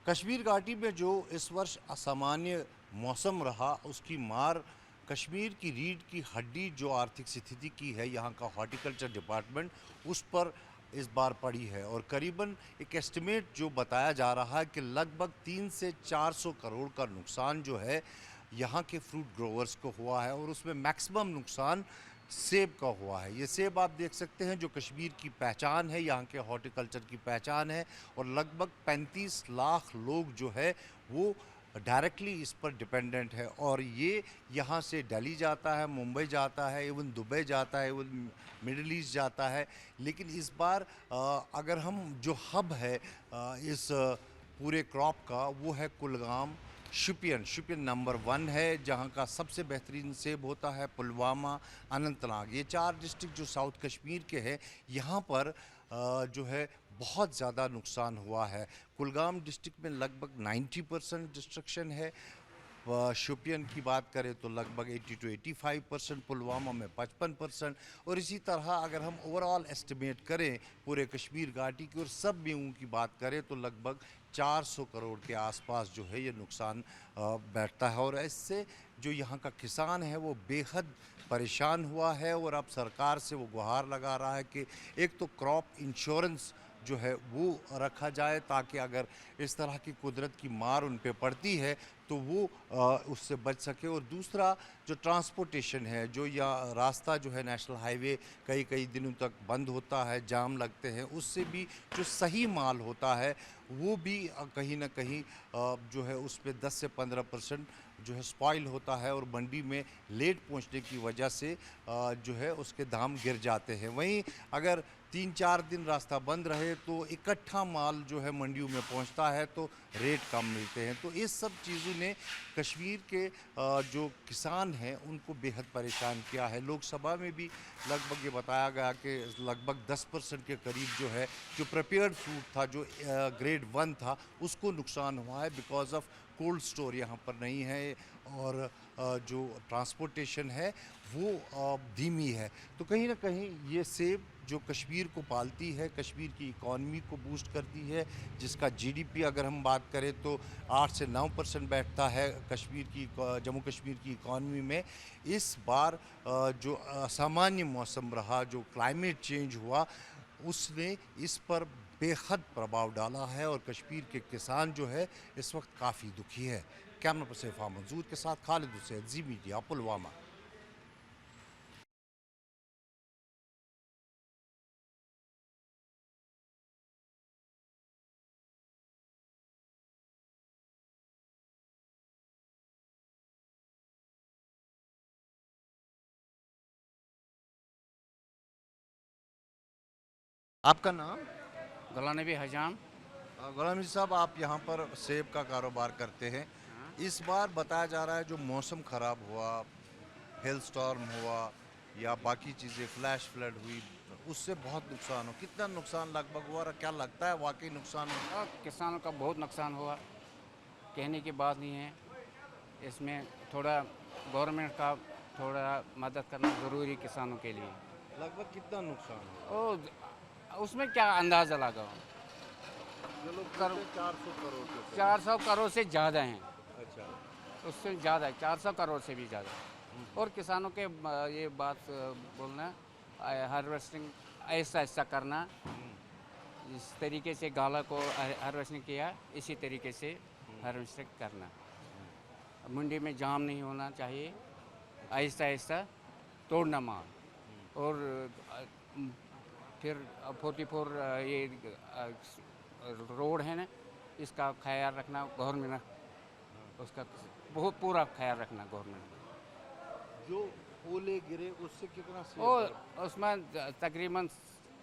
کشمیر گھاٹی میں جو اس ورش اسامانیہ موسم رہا اس کی مار کشمیر کی ریڑھ کی ہڈی جو آرتھک ستھتی کی ہے یہاں کا ہارٹیکلچر ڈپارٹمنٹ اس پر اس بار پڑی ہے اور قریباً ایک ایسٹیمیٹ جو بتایا جا رہا ہے کہ لگ بھگ 300 سے 400 کروڑ کا نقصان جو ہے یہاں کے فروٹ گروورز کو ہوا ہے اور اس میں میکسیمم نقصان سیب کا ہوا ہے۔ یہ سیب آپ دیکھ سکتے ہیں جو کشمیر کی پہچان ہے، یہاں کے ہارٹیکلچر کی پہچان ہے اور لگ بھگ 35 لاکھ لوگ جو ہے وہ ڈائریکٹلی اس پر ڈیپینڈنٹ ہے اور یہ یہاں سے دہلی جاتا ہے، ممبئی جاتا ہے، ایون دبئی جاتا ہے، ایون مڈل ایسٹ جاتا ہے۔ لیکن اس بار اگر ہم جو ہب ہے اس پورے کراپ کا وہ ہے کلگام، شپین نمبر 1 ہے جہاں کا سب سے بہترین سیب ہوتا ہے، پلوامہ، اننت ناگ، یہ 4 ڈسٹرکٹ جو ساؤتھ کشمیر کے ہیں یہاں پر جو ہے بہت زیادہ نقصان ہوا ہے۔ کلگام ڈسٹرکٹ میں لگ بھگ 90% ڈسٹرکشن ہے، شوپین کی بات کریں تو لگ بھگ 80 to 85%، پلوامہ میں 55%، اور اسی طرح اگر ہم اوورآل ایسٹیمیٹ کریں پورے کشمیر گھاٹی کی اور سب میووں کی بات کریں تو لگ بھگ 400 کروڑ کے آس پاس جو ہے یہ نقصان بیٹھتا ہے اور اس سے جو یہاں کا کسان ہے وہ بے حد پریشان ہوا ہے اور اب سرکار سے وہ گہار لگا رہا ہے کہ ایک تو کراپ انشورنس جو ہے وہ رکھا جائے تاکہ اگر اس طرح کی قدرت کی مار ان پہ پڑتی ہے تو وہ اس سے بچ سکے، اور دوسرا جو ٹرانسپورٹیشن ہے جو یا راستہ جو ہے نیشنل ہائی وے کئی دنوں تک بند ہوتا ہے، جام لگتے ہیں، اس سے بھی جو صحیح مال ہوتا ہے وہ بھی کہیں نہ کہیں جو ہے اس پہ 10 سے 15% جو ہے سپائل ہوتا ہے اور منڈی میں لیٹ پہنچنے کی وجہ سے جو ہے اس کے دام گر جاتے ہیں۔ وہیں اگر 3-4 دن راستہ بند رہے تو اکٹھا مال جو ہے منڈیوں میں پہنچتا ہے تو ریٹ کم ملتے ہیں، تو اس سب چیزوں نے کشمیر کے جو کسان ہیں ان کو بے حد پریشان کیا ہے۔ لوک سبھا میں بھی لگ بھگ یہ بتایا گیا کہ لگ بھگ 10% کے قریب جو ہے جو پریپیئرڈ فروٹ تھا جو گریڈ 1 تھا اس کو نقصان ہوا ہے بیکاز آف کولڈ سٹور یہاں پر نہیں ہے اور جو ٹرانسپورٹیشن ہے وہ دھیمی ہے، تو کہیں نہ کہیں یہ سیب جو کشمیر کو پالتی ہے، کشمیر کی اکانومی کو بوسٹ کرتی ہے، جس کا جی ڈی پی اگر ہم بات کریں تو 8 سے 9% بیٹھتا ہے جموں کشمیر کی اکانومی میں، اس بار جو سامانیہ موسم رہا، جو کلائمیٹ چینج ہوا، اس نے اس پر بے حد پربھاؤ ڈالا ہے اور کشمیر کے کسان جو ہے اس وقت کافی دکھی ہے۔ کیمرہ پرسن فام منظور کے ساتھ خالد حسین، زی میڈیا، پلوامہ۔ آپ کا نام؟ غلام نبی حجام۔ غلام نبی صاحب، آپ یہاں پر سیب کا کاروبار کرتے ہیں، اس بار بتایا جا رہا ہے جو موسم خراب ہوا، ہیل سٹارم ہوا یا باقی چیزیں، فلیش فلڈ ہوئی، اس سے بہت نقصان ہو، کتنا نقصان لگ بھگ ہوا اور کیا لگتا ہے واقعی نقصان ہو؟ اور کسانوں کا بہت نقصان ہوا، کہنے کی بات نہیں ہے۔ اس میں تھوڑا گورنمنٹ کا تھوڑا مدد کرنا ضروری کسانوں کے لیے۔ لگ بھگ کتنا نقصان ہوا؟ اور اس میں کیا اندازہ لگاؤ، جو لوگ کہتے ہیں 400 کروڑ کے قریب۔ 400 کروڑ سے زیادہ ہیں، اچھا۔ اس سے زیادہ ہے، 400 کروڑ سے بھی زیادہ۔ اور کسانوں کے یہ بات بولنا، ہارویسٹنگ ایسا ایسا کرنا، اس طریقے سے گالا کو ہارویسٹنگ کیا اسی طریقے سے ہارویسٹنگ کرنا، منڈی میں جام نہیں ہونا چاہیے، آہستہ آہستہ توڑنا مال، اور پھر 44 یہ روڈ ہے نا، اس کا خیال رکھنا گورنمنٹ، اس کا بہت پورا خیال رکھنا گورنمنٹ۔ جو اولے گرے اس سے کتنا اور سیب؟ اس میں تقریباً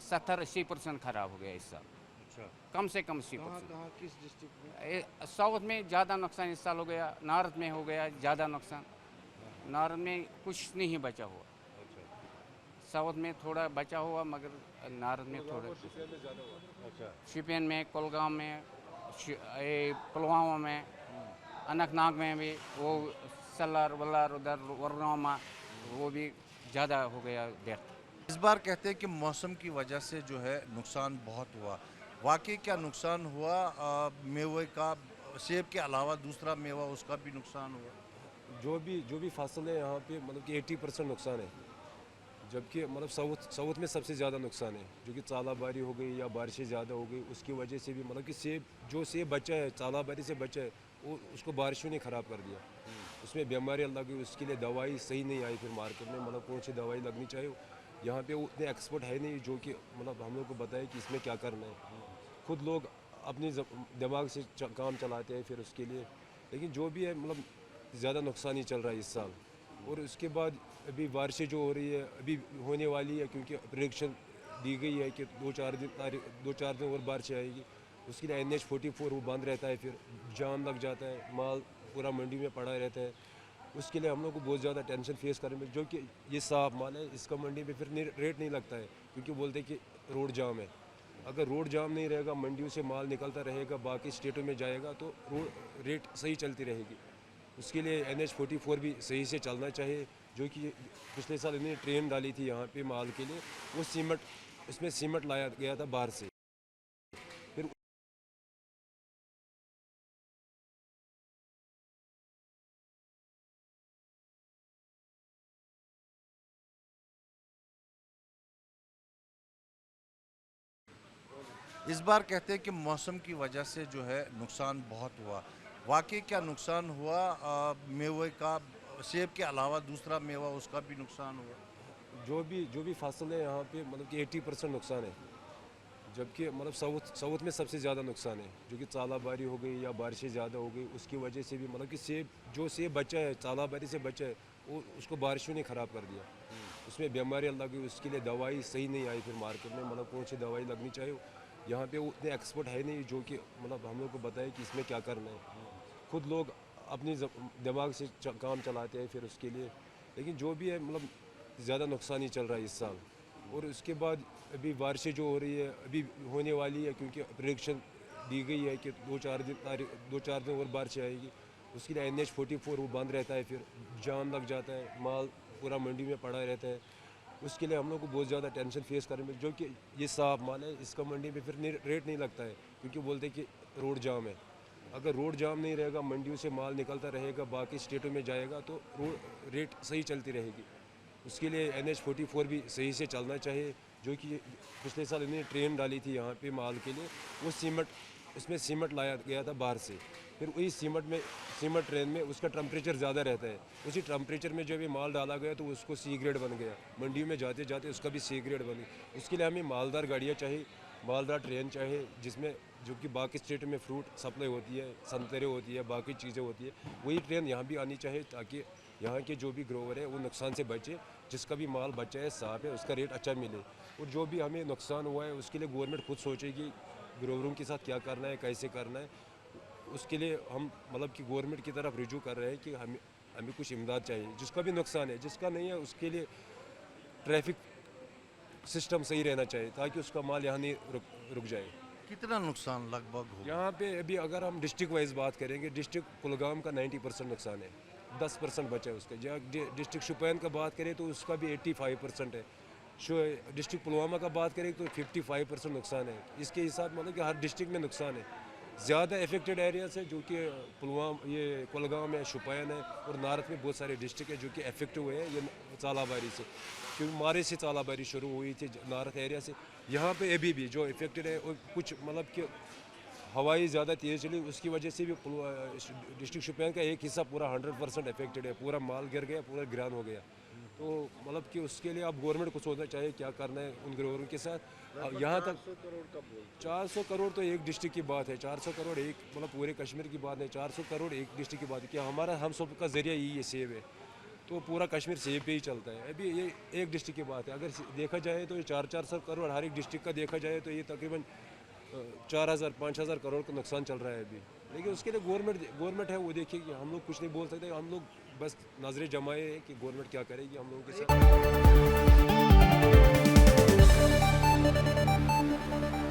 70-80% خراب ہو گیا اس سال، اچھا، کم سے کم کہاں 80%۔ کہاں کس ڈسٹرکٹ میں؟ ساؤتھ میں زیادہ نقصان اس سال ہو گیا، نارتھ میں ہو گیا زیادہ نقصان، نارتھ میں کچھ نہیں بچا ہوا، اچھا ساؤتھ میں تھوڑا بچا ہوا مگر نارتھ میں تھوڑا، اچھا۔ شپین میں، کولگام میں، پلوامہ میں، اننت ناگ میں بھی، وہ سلر ولر ادھر ورنامہ وہ بھی زیادہ ہو گیا ڈیتھ۔ اس بار کہتے ہیں کہ موسم کی وجہ سے جو ہے نقصان بہت ہوا، वाकई क्या नुकसान हुआ मेवे का, सेब के अलावा दूसरा मेवा उसका भी नुकसान हुआ? जो भी फसल है यहाँ पे मतलब कि 80% नुकसान है, जबकि मतलब साउथ में सबसे ज़्यादा नुकसान है, जो कि चालाबारी हो गई या बारिशें ज़्यादा हो गई उसकी वजह से भी मतलब कि सेब बचा है, चालाबारी से बचा है, वो उसको बारिशों ने ख़राब कर दिया। उसमें बीमारियाँ लगी, उसके लिए दवाई सही नहीं आई फिर मार्केट में, मतलब कौन सी दवाई लगनी चाहिए। यहाँ पे उतने एक्सपर्ट है नहीं जो कि मतलब हम लोग को बताए कि इसमें क्या करना है। खुद लोग अपनी दिमाग से काम चलाते हैं फिर उसके लिए, लेकिन जो भी है मतलब ज़्यादा नुकसान ही चल रहा है इस साल। और उसके बाद अभी बारिशें जो हो रही है अभी होने वाली है, क्योंकि प्रेडिक्शन दी गई है कि 2-4 दिन और बारिशें आएगी। उसके लिए NH44 वो बंद रहता है, फिर जाम लग जाता है, माल पूरा मंडी में पड़ा रहता है। उसके लिए हम लोग को बहुत ज़्यादा टेंशन फेस करने में, जो कि ये साफ माल है इसका मंडी में फिर रेट नहीं लगता है, क्योंकि बोलते हैं कि रोड जाम है। अगर रोड जाम नहीं रहेगा, मंडियों से माल निकलता रहेगा, बाकी स्टेटों में जाएगा, तो रेट सही चलती रहेगी। उसके लिए NH44 भी सही से चलना चाहिए, जो कि पिछले साल इन्होंने ट्रेन डाली थी यहाँ पे माल के लिए, वो उसमें सीमेंट लाया गया था बाहर से। फिर इस बार कहते हैं कि मौसम की वजह से जो है नुकसान बहुत हुआ। वाकई क्या नुकसान हुआ मेवे का, सेब के अलावा दूसरा मेवा उसका भी नुकसान हुआ? जो भी फसल है यहाँ पे मतलब कि 80% नुकसान है, जबकि मतलब साउथ में सबसे ज़्यादा नुकसान है, जो कि चालाबारी हो गई या बारिशें ज़्यादा हो गई उसकी वजह से भी मतलब कि सेब बचा है, चालाबारी से बचा है, वो उसको बारिशों ने ख़राब कर दिया। उसमें बीमारियाँ लगी, उसके लिए दवाई सही नहीं आई फिर मार्केट में, मतलब कौन सी दवाई लगनी चाहिए। यहाँ पे उतने एक्सपर्ट है नहीं जो कि मतलब हम लोग को बताए कि इसमें क्या करना है। खुद लोग अपनी दिमाग से काम चलाते हैं फिर उसके लिए, लेकिन जो भी है मतलब ज़्यादा नुकसान ही चल रहा है इस साल। और उसके बाद अभी बारिशें जो हो रही है अभी होने वाली है, क्योंकि प्रेडिक्शन दी गई है कि 2-4 दिन और बारिशें आएगी। उसके लिए NH44 वो बंद रहता है, फिर जाम लग जाता है, माल पूरा मंडी में पड़ा रहता है। उसके लिए हम लोग को बहुत ज़्यादा टेंशन फेस करने में, जो कि ये साफ माल है इसका मंडी में फिर रेट नहीं लगता है, क्योंकि बोलते हैं कि रोड जाम है। अगर रोड जाम नहीं रहेगा, मंडियों से माल निकलता रहेगा, बाकी स्टेटों में जाएगा, तो रेट सही चलती रहेगी। उसके लिए NH44 भी सही से चलना चाहिए, जो कि पिछले साल इन्होंने ट्रेन डाली थी यहाँ पे माल के लिए, वो उसमें सीमेंट लाया गया था बाहर से। फिर वही सीमेंट ट्रेन में उसका टेम्परेचर ज़्यादा रहता है, उसी टेम्परेचर में जब ये माल डाला गया तो उसको C ग्रेड बन गया, मंडी में जाते जाते उसका भी C ग्रेड बनी। उसके लिए हमें मालदार गाड़ियाँ चाहिए, मालदार ट्रेन चाहिए, जिसमें जो कि बाकी स्टेट में फ्रूट सप्लाई होती है, संतरे होती है, बाकी चीज़ें होती है, वही ट्रेन यहाँ भी आनी चाहिए, ताकि यहाँ के जो भी ग्रोवर है वो नुकसान से बचे, जिसका भी माल बचा है साफ है उसका रेट अच्छा मिले। और जो भी हमें नुकसान हुआ है उसके लिए गवर्नमेंट खुद सोचेगी ग्रोवरों के साथ क्या करना है, कैसे करना है। उसके लिए हम मतलब कि गवर्नमेंट की तरफ रिजू कर रहे हैं कि हमें कुछ इमदाद चाहिए, जिसका भी नुकसान है, जिसका नहीं है उसके लिए ट्रैफिक सिस्टम सही रहना चाहिए, ताकि उसका माल यहाँ नहीं रुक जाए। कितना नुकसान लगभग होगा? यहाँ पे अभी अगर हम डिस्ट्रिक्ट वाइज बात करेंगे, डिस्ट्रिक्ट कुलगाम का 90% नुकसान है, 10% बचा है उसका। डिस्ट्रिक्ट शोपियान का बात करें तो उसका भी 85% है। डिस्ट्रिक्ट पुलवामा का बात करें तो 55% नुकसान है। इसके हिसाब मतलब कि हर डिस्ट्रिक्ट में नुकसान है। ज़्यादा इफेक्टेड एरियाज है जो कि ये कुलगाम है, शोपियान है, और नार्थ में बहुत सारे डिस्ट्रिक्ट है जो कि इफेक्ट हुए हैं ये चालाबारी से, क्योंकि मारे से चालाबारी शुरू हुई थी नार्थ एरिया से। यहाँ पे अभी भी जो इफेक्टेड है, और कुछ मतलब कि हवाई ज़्यादा तेज़ चली उसकी वजह से भी डिस्ट्रिक्ट शोपियान का एक हिस्सा पूरा 100% इफेक्टेड है, पूरा माल गिर गया, पूरा गिरान हो गया। तो मतलब कि उसके लिए अब गवर्नमेंट को सोचना चाहिए क्या करना है उन ग्रोवरों के साथ। यहाँ तक 400 करोड़ तो एक डिस्ट्रिक्ट की बात है, 400 करोड़ एक मतलब पूरे कश्मीर की बात है, 400 करोड़ एक डिस्ट्रिक्ट की बात है कि हम सब का ज़रिया यही है, सेब है, तो पूरा कश्मीर सेब पे ही चलता है। अभी ये एक डिस्ट्रिक्ट की बात है, अगर देखा जाए तो ये 400 करोड़ हर एक डिस्ट्रिक्ट का देखा जाए तो ये तकरीबन 4,000-5,000 करोड़ का नुकसान चल रहा है अभी। लेकिन उसके लिए गवर्नमेंट है, वो देखिए, हम लोग कुछ नहीं बोल सकते, हम लोग बस नजरें जमाए कि गवर्नमेंट क्या करेगी हम लोगों के साथ।